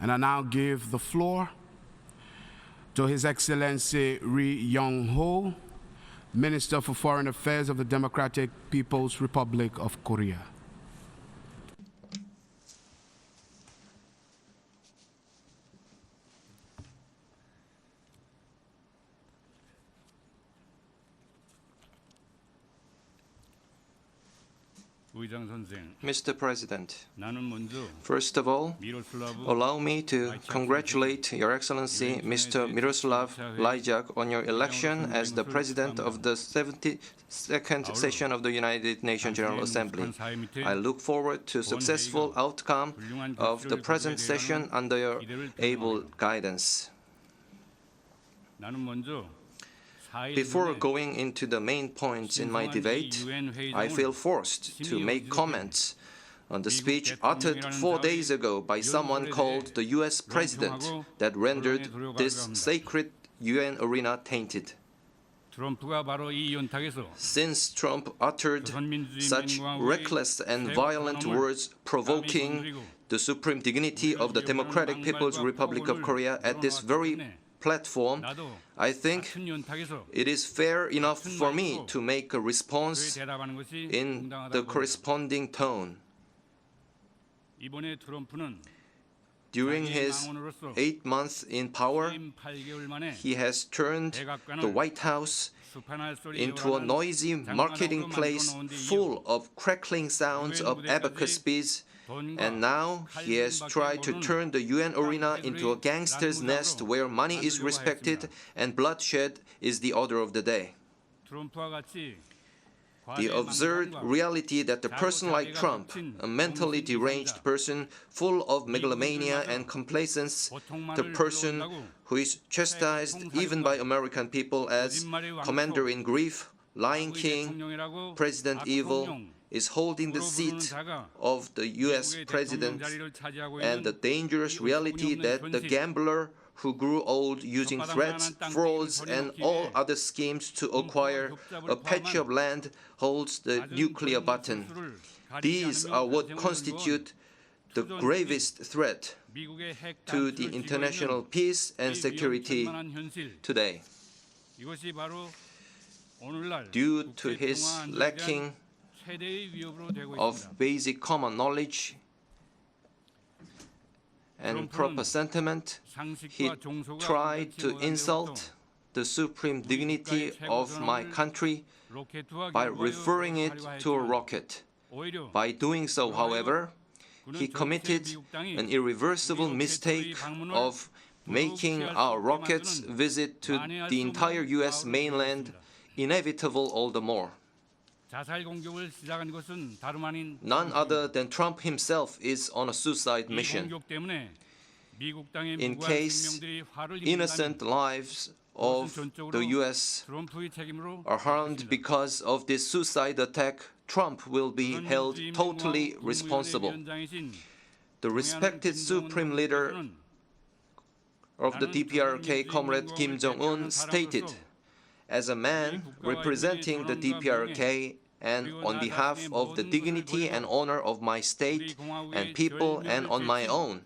And I now give the floor to His Excellency Ri Yong-ho, Minister for Foreign Affairs of the Democratic People's Republic of Korea. Mr. President, first of all, allow me to congratulate Your Excellency Mr. Miroslav Lajčák on your election as the President of the 72nd session of the United Nations General Assembly. I look forward to successful outcome of the present session under your able guidance. Before going into the main points in my debate, I feel forced to make comments on the speech uttered 4 days ago by someone called the U.S. President that rendered this sacred UN arena tainted. Since Trump uttered such reckless and violent words provoking the supreme dignity of the Democratic People's Republic of Korea at this very platform, I think it is fair enough for me to make a response in the corresponding tone. During his 8 months in power, he has turned the White House into a noisy marketing place full of crackling sounds of abacus beats, and now he has tried to turn the UN arena into a gangster's nest where money is respected and bloodshed is the order of the day. The absurd reality that a person like Trump, a mentally deranged person full of megalomania and complacence, the person who is chastised even by American people as Commander-in-Chief, Lion King, President Evil, is holding the seat of the U.S. President, and the dangerous reality that the gambler who grew old using threats, frauds, and all other schemes to acquire a patch of land holds the nuclear button. These are what constitute the gravest threat to the international peace and security today. Due to his lacking of basic common knowledge and proper sentiment, he tried to insult the supreme dignity of my country by referring it to a rocket. By doing so, however, he committed an irreversible mistake of making our rocket's visit to the entire U.S. mainland inevitable all the more. None other than Trump himself is on a suicide mission. In case innocent lives of the U.S. are harmed because of this suicide attack, Trump will be held totally responsible. The respected supreme leader of the DPRK, Comrade Kim Jong-un, stated, "As a man representing the DPRK and on behalf of the dignity and honor of my state and people and on my own,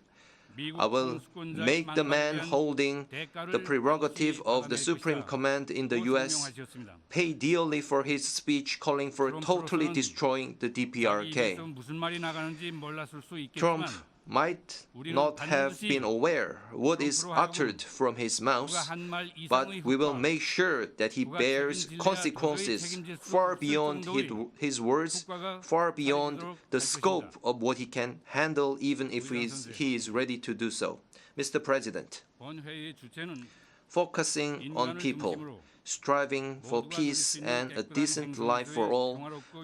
I will make the man holding the prerogative of the Supreme Command in the U.S. pay dearly for his speech calling for totally destroying the DPRK. Trump might not have been aware what is uttered from his mouth, but we will make sure that he bears consequences far beyond his words, far beyond the scope of what he can handle, even if he is ready to do so." Mr. President, focusing on people, striving for peace and a decent life for all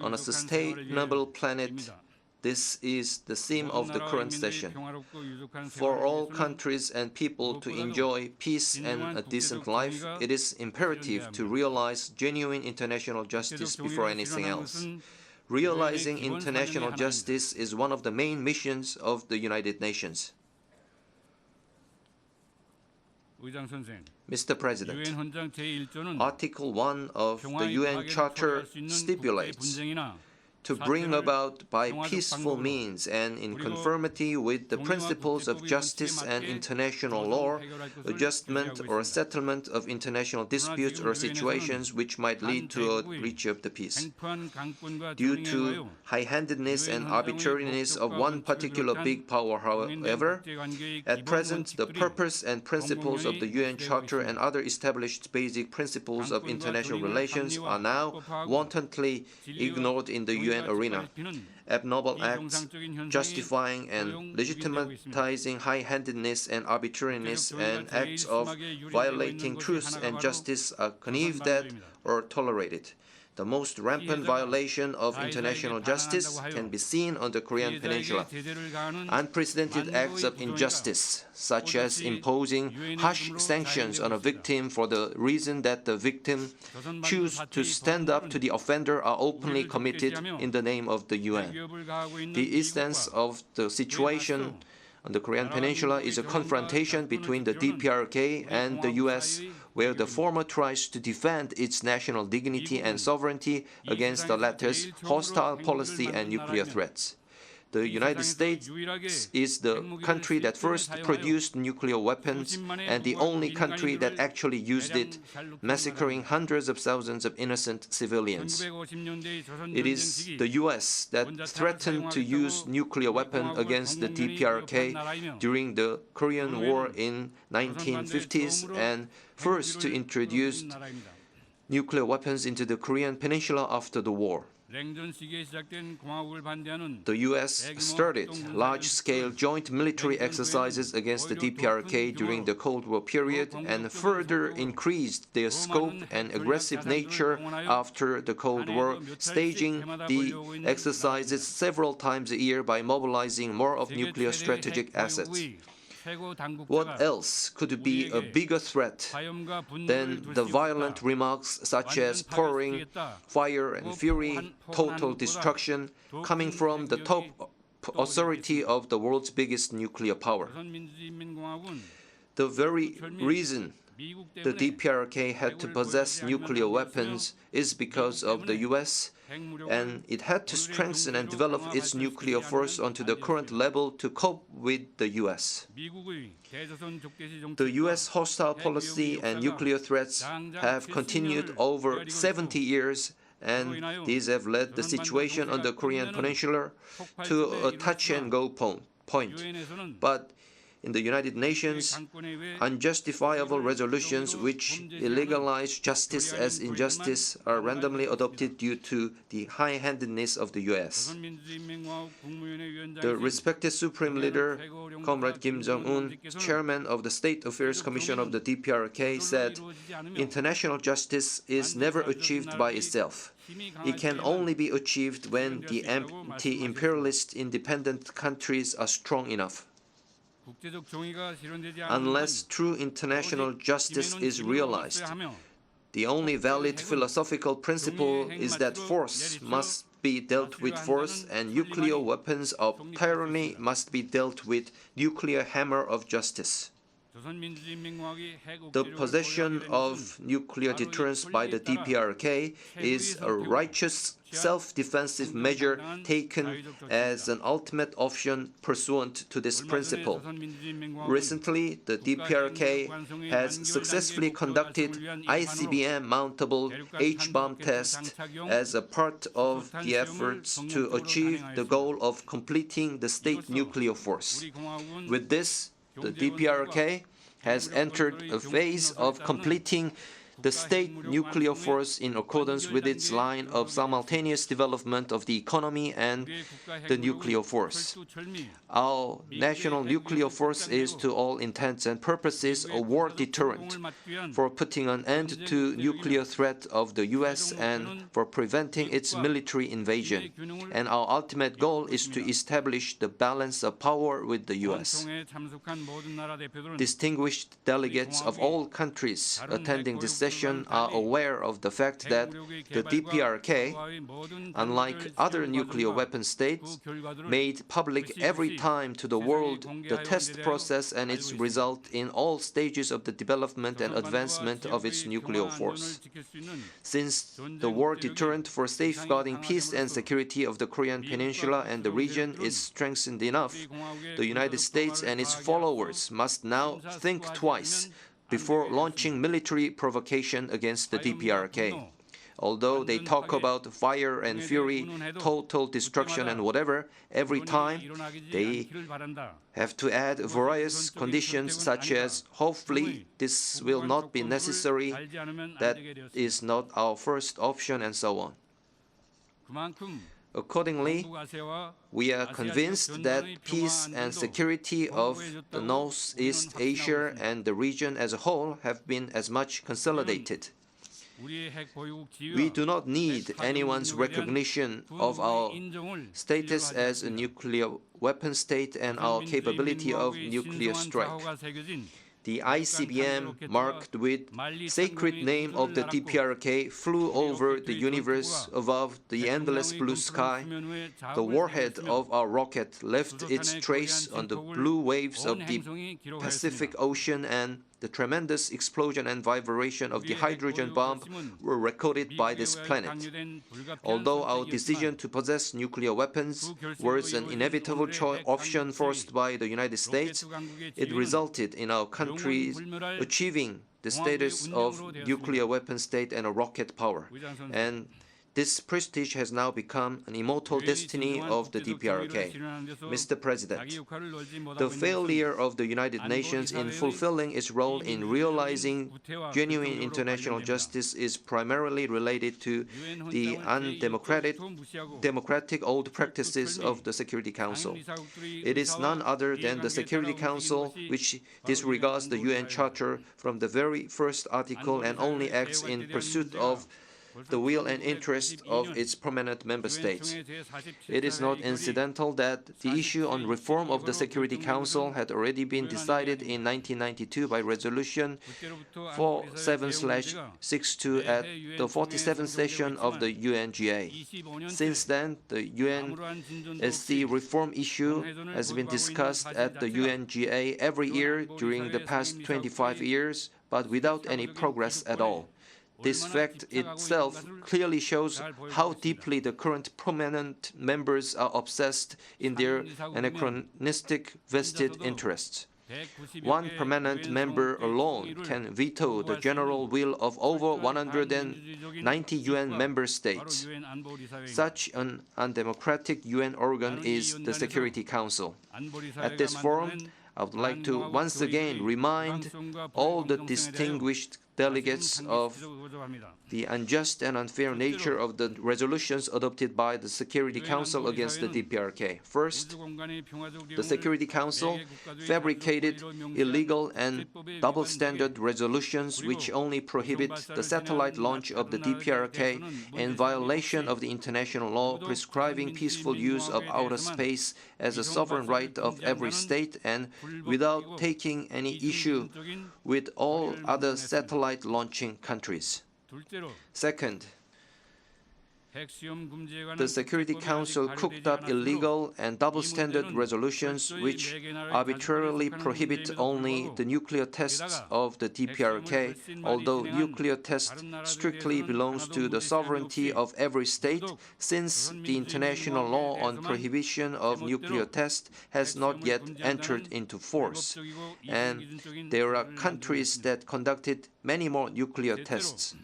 on a sustainable planet, this is the theme of the current session. For all countries and people to enjoy peace and a decent life, it is imperative to realize genuine international justice before anything else. Realizing international justice is one of the main missions of the United Nations. Mr. President, Article 1 of the UN Charter stipulates to bring about by peaceful means and in conformity with the principles of justice and international law, adjustment or settlement of international disputes or situations which might lead to a breach of the peace. Due to high-handedness and arbitrariness of one particular big power, however, at present, the purpose and principles of the UN Charter and other established basic principles of international relations are now wantonly ignored in the UN arena. Abnormal acts justifying and legitimatizing high-handedness and arbitrariness and acts of violating truth and justice are connived at or tolerated. The most rampant violation of international justice can be seen on the Korean Peninsula. Unprecedented acts of injustice, such as imposing harsh sanctions on a victim for the reason that the victim chooses to stand up to the offender, are openly committed in the name of the UN. The essence of the situation on the Korean Peninsula is a confrontation between the DPRK and the US, where the former tries to defend its national dignity and sovereignty against the latter's hostile policy and nuclear threats. The United States is the country that first produced nuclear weapons and the only country that actually used it, massacring hundreds of thousands of innocent civilians. It is the US that threatened to use nuclear weapons against the DPRK during the Korean War in 1950s and first to introduce nuclear weapons into the Korean Peninsula after the war. The US started large-scale joint military exercises against the DPRK during the Cold War period and further increased their scope and aggressive nature after the Cold War, staging the exercises several times a year by mobilizing more of nuclear strategic assets. What else could be a bigger threat than the violent remarks such as pouring fire and fury, total destruction, coming from the top authority of the world's biggest nuclear power? The very reason the DPRK had to possess nuclear weapons is because of the US, and it had to strengthen and develop its nuclear force onto the current level to cope with the US. The US hostile policy and nuclear threats have continued over 70 years, and these have led the situation on the Korean Peninsula to a touch-and-go point. But in the United Nations, unjustifiable resolutions which illegalize justice as injustice are randomly adopted due to the high-handedness of the US. The respected Supreme Leader, Comrade Kim Jong-un, chairman of the State Affairs Commission of the DPRK, said, "International justice is never achieved by itself. It can only be achieved when the anti-imperialist independent countries are strong enough. Unless true international justice is realized, the only valid philosophical principle is that force must be dealt with force and nuclear weapons of tyranny must be dealt with nuclear hammer of justice." The possession of nuclear deterrence by the DPRK is a righteous self-defensive measure taken as an ultimate option pursuant to this principle. Recently, the DPRK has successfully conducted ICBM mountable H-bomb test as a part of the efforts to achieve the goal of completing the state nuclear force. With this, the DPRK has entered a phase of completing the state nuclear force in accordance with its line of simultaneous development of the economy and the nuclear force. Our national nuclear force is, to all intents and purposes, a war deterrent for putting an end to nuclear threat of the US and for preventing its military invasion. And our ultimate goal is to establish the balance of power with the US. Distinguished delegates of all countries attending this session session are aware of the fact that the DPRK, unlike other nuclear weapon states, made public every time to the world the test process and its result in all stages of the development and advancement of its nuclear force. Since the war deterrent for safeguarding peace and security of the Korean Peninsula and the region is strengthened enough, the United States and its followers must now think twice before launching military provocation against the DPRK. Although they talk about fire and fury, total destruction and whatever, every time they have to add various conditions such as hopefully this will not be necessary, that is not our first option, and so on. Accordingly, we are convinced that peace and security of the Northeast Asia and the region as a whole have been as much consolidated. We do not need anyone's recognition of our status as a nuclear weapon state and our capability of nuclear strike. The ICBM, marked with sacred name of the DPRK, flew over the universe above the endless blue sky. The warhead of our rocket left its trace on the blue waves of the Pacific Ocean, and the tremendous explosion and vibration of the hydrogen bomb were recorded by this planet. Although our decision to possess nuclear weapons was an inevitable option forced by the United States, it resulted in our country achieving the status of nuclear weapon state and a rocket power. And this prestige has now become an immortal destiny of the DPRK. Mr. President, the failure of the United Nations in fulfilling its role in realizing genuine international justice is primarily related to the undemocratic old practices of the Security Council. It is none other than the Security Council which disregards the UN Charter from the very first article and only acts in pursuit of the will and interest of its prominent member states. It is not incidental that the issue on reform of the Security Council had already been decided in 1992 by Resolution 47/62 at the 47th session of the UNGA. Since then, the UNSC reform issue has been discussed at the UNGA every year during the past 25 years, but without any progress at all. This fact itself clearly shows how deeply the current prominent members are obsessed in their anachronistic vested interests. One permanent member alone can veto the general will of over 190 UN member states. Such an undemocratic UN organ is the Security Council. At this forum, I would like to once again remind all the distinguished delegates of the unjust and unfair nature of the resolutions adopted by the Security Council against the DPRK. First, the Security Council fabricated illegal and double-standard resolutions which only prohibit the satellite launch of the DPRK in violation of the international law prescribing peaceful use of outer space as a sovereign right of every state, and without taking any issue with all other satellite launching countries. Second, the Security Council cooked up illegal and double-standard resolutions which arbitrarily prohibit only the nuclear tests of the DPRK, although nuclear test strictly belongs to the sovereignty of every state, since the international law on prohibition of nuclear test has not yet entered into force, and there are countries that conducted many more nuclear tests.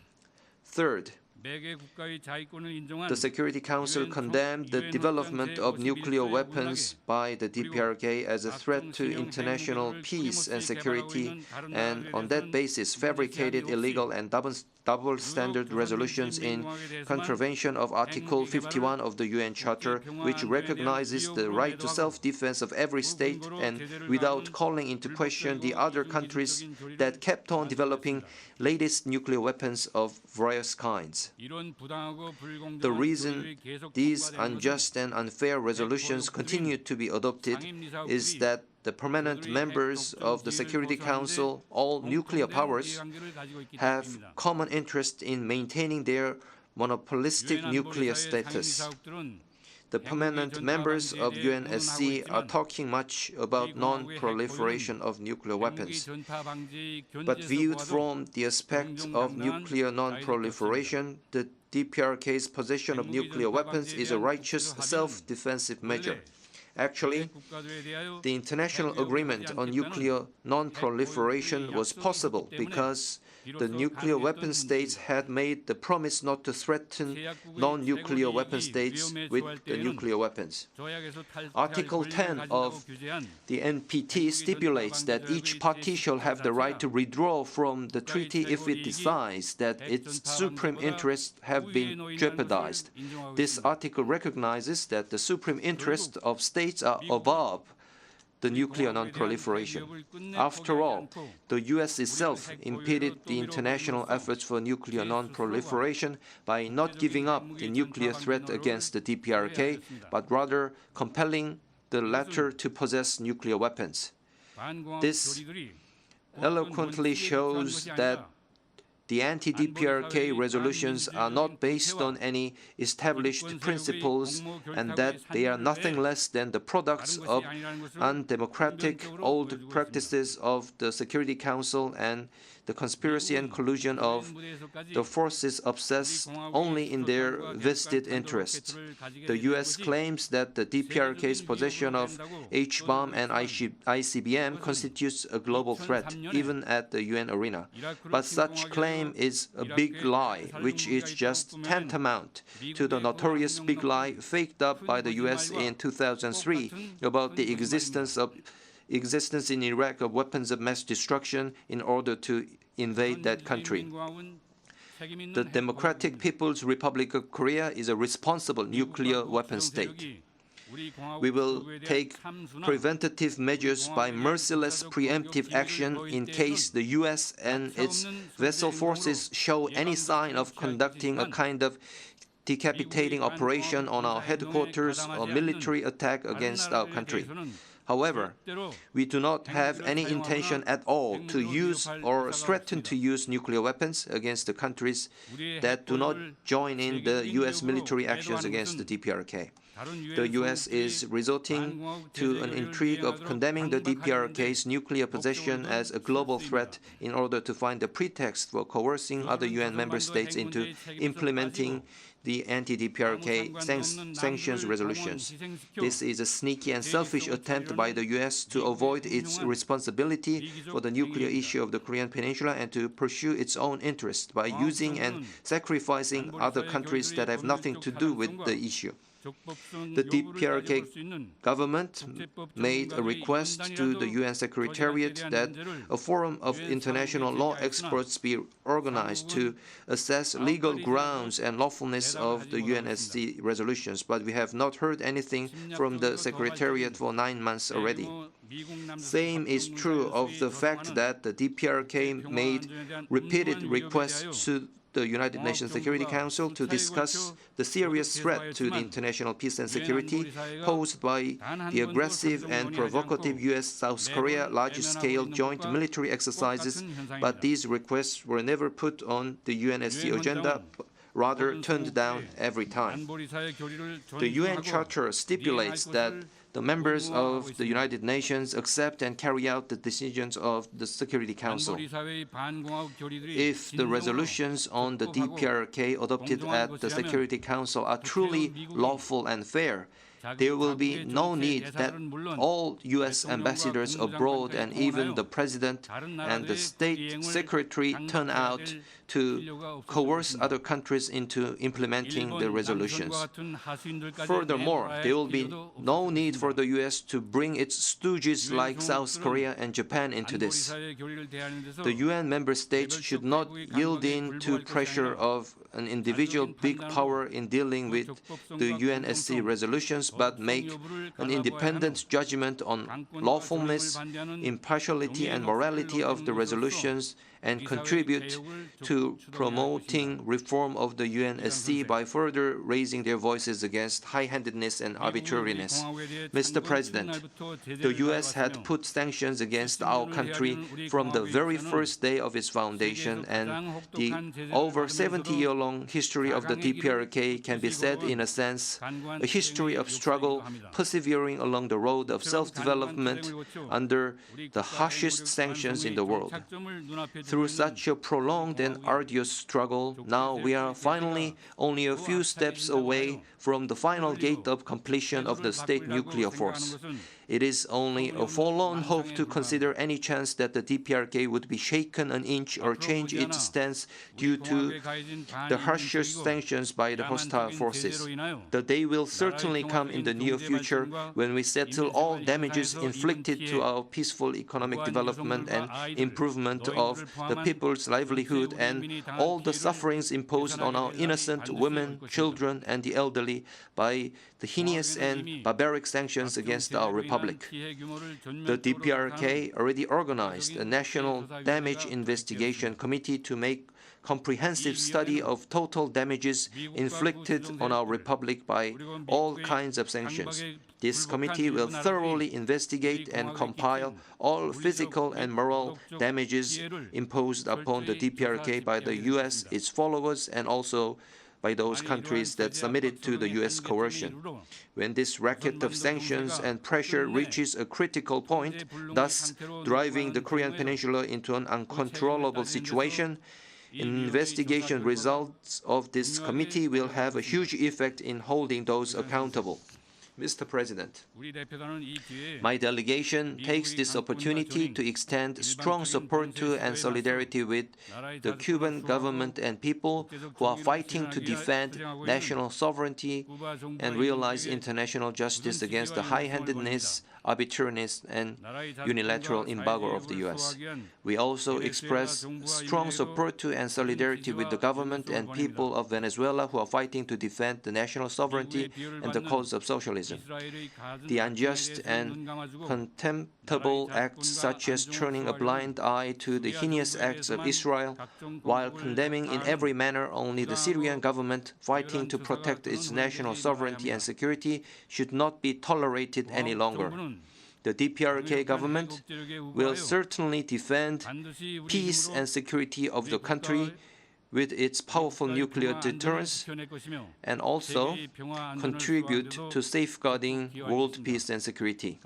Third, the Security Council condemned the development of nuclear weapons by the DPRK as a threat to international peace and security, and on that basis fabricated illegal and double-standard resolutions in contravention of Article 51 of the UN Charter, which recognizes the right to self-defense of every state, and without calling into question the other countries that kept on developing latest nuclear weapons of various kinds. The reason these unjust and unfair resolutions continue to be adopted is that the permanent members of the Security Council, all nuclear powers, have common interest in maintaining their monopolistic nuclear status. The permanent members of UNSC are talking much about non-proliferation of nuclear weapons. But viewed from the aspect of nuclear non-proliferation, the DPRK's possession of nuclear weapons is a righteous self-defensive measure. Actually, the international agreement on nuclear non-proliferation was possible because the nuclear weapon states had made the promise not to threaten non-nuclear weapon states with the nuclear weapons. Article 10 of the NPT stipulates that each party shall have the right to withdraw from the treaty if it decides that its supreme interests have been jeopardized. This article recognizes that the supreme interests of states are above the nuclear non-proliferation. After all, the U.S. itself impeded the international efforts for nuclear non-proliferation by not giving up the nuclear threat against the DPRK, but rather compelling the latter to possess nuclear weapons. This eloquently shows that the anti-DPRK resolutions are not based on any established principles and that they are nothing less than the products of undemocratic old practices of the Security Council and the conspiracy and collusion of the forces obsessed only in their vested interests. The U.S. claims that the DPRK's possession of H-bomb and ICBM constitutes a global threat, even at the UN arena. But such claim is a big lie, which is just tantamount to the notorious big lie faked up by the U.S. in 2003 about the existence in Iraq of weapons of mass destruction in order to invade that country. The Democratic People's Republic of Korea is a responsible nuclear weapon state. We will take preventative measures by merciless preemptive action in case the U.S. and its vessel forces show any sign of conducting a kind of decapitating operation on our headquarters or military attack against our country. However, we do not have any intention at all to use or threaten to use nuclear weapons against the countries that do not join in the U.S. military actions against the DPRK. The U.S. is resorting to an intrigue of condemning the DPRK's nuclear possession as a global threat in order to find a pretext for coercing other UN member states into implementing the anti-DPRK sanctions resolutions. This is a sneaky and selfish attempt by the U.S. to avoid its responsibility for the nuclear issue of the Korean Peninsula and to pursue its own interests by using and sacrificing other countries that have nothing to do with the issue. The DPRK government made a request to the UN Secretariat that a forum of international law experts be organized to assess legal grounds and lawfulness of the UNSC resolutions, but we have not heard anything from the Secretariat for 9 months already. Same is true of the fact that the DPRK made repeated requests to the United Nations Security Council to discuss the serious threat to the international peace and security posed by the aggressive and provocative U.S.-South Korea large-scale joint military exercises, but these requests were never put on the UNSC agenda, rather turned down every time. The UN Charter stipulates that the members of the United Nations accept and carry out the decisions of the Security Council. If the resolutions on the DPRK adopted at the Security Council are truly lawful and fair, there will be no need that all U.S. ambassadors abroad and even the President and the State Secretary turn out to coerce other countries into implementing the resolutions. Furthermore, there will be no need for the U.S. to bring its stooges like South Korea and Japan into this. The UN member states should not yield in to pressure of an individual big power in dealing with the UNSC resolutions, but make an independent judgment on lawfulness, impartiality, and morality of the resolutions and contribute to promoting reform of the UNSC by further raising their voices against high-handedness and arbitrariness. Mr. President, the U.S. had put sanctions against our country from the very first day of its foundation, and the over 70-year-long history of the DPRK can be said, in a sense, a history of struggle, persevering along the road of self-development under the harshest sanctions in the world. Through such a prolonged and arduous struggle, now we are finally only a few steps away from the final gate of completion of the state nuclear force. It is only a forlorn hope to consider any chance that the DPRK would be shaken an inch or change its stance due to the harsher sanctions by the hostile forces. The day will certainly come in the near future when we settle all damages inflicted to our peaceful economic development and improvement of the people's livelihood and all the sufferings imposed on our innocent women, children, and the elderly by the heinous and barbaric sanctions against our republic. The DPRK already organized a national damage investigation committee to make comprehensive study of total damages inflicted on our republic by all kinds of sanctions. This committee will thoroughly investigate and compile all physical and moral damages imposed upon the DPRK by the U.S., its followers, and also by those countries that submitted to the U.S. coercion. When this racket of sanctions and pressure reaches a critical point, thus driving the Korean Peninsula into an uncontrollable situation, investigation results of this committee will have a huge effect in holding those accountable. Mr. President, my delegation takes this opportunity to extend strong support to and solidarity with the Cuban government and people who are fighting to defend national sovereignty and realize international justice against the high-handedness, arbitrariness, and unilateral embargo of the U.S. We also express strong support to and solidarity with the government and people of Venezuela who are fighting to defend the national sovereignty and the cause of socialism. The unjust and contemptible acts such as turning a blind eye to the heinous acts of Israel while condemning in every manner only the Syrian government fighting to protect its national sovereignty and security should not be tolerated any longer. The DPRK government will certainly defend peace and security of the country with its powerful nuclear deterrence and also contribute to safeguarding world peace and security.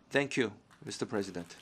Thank you, Mr. President.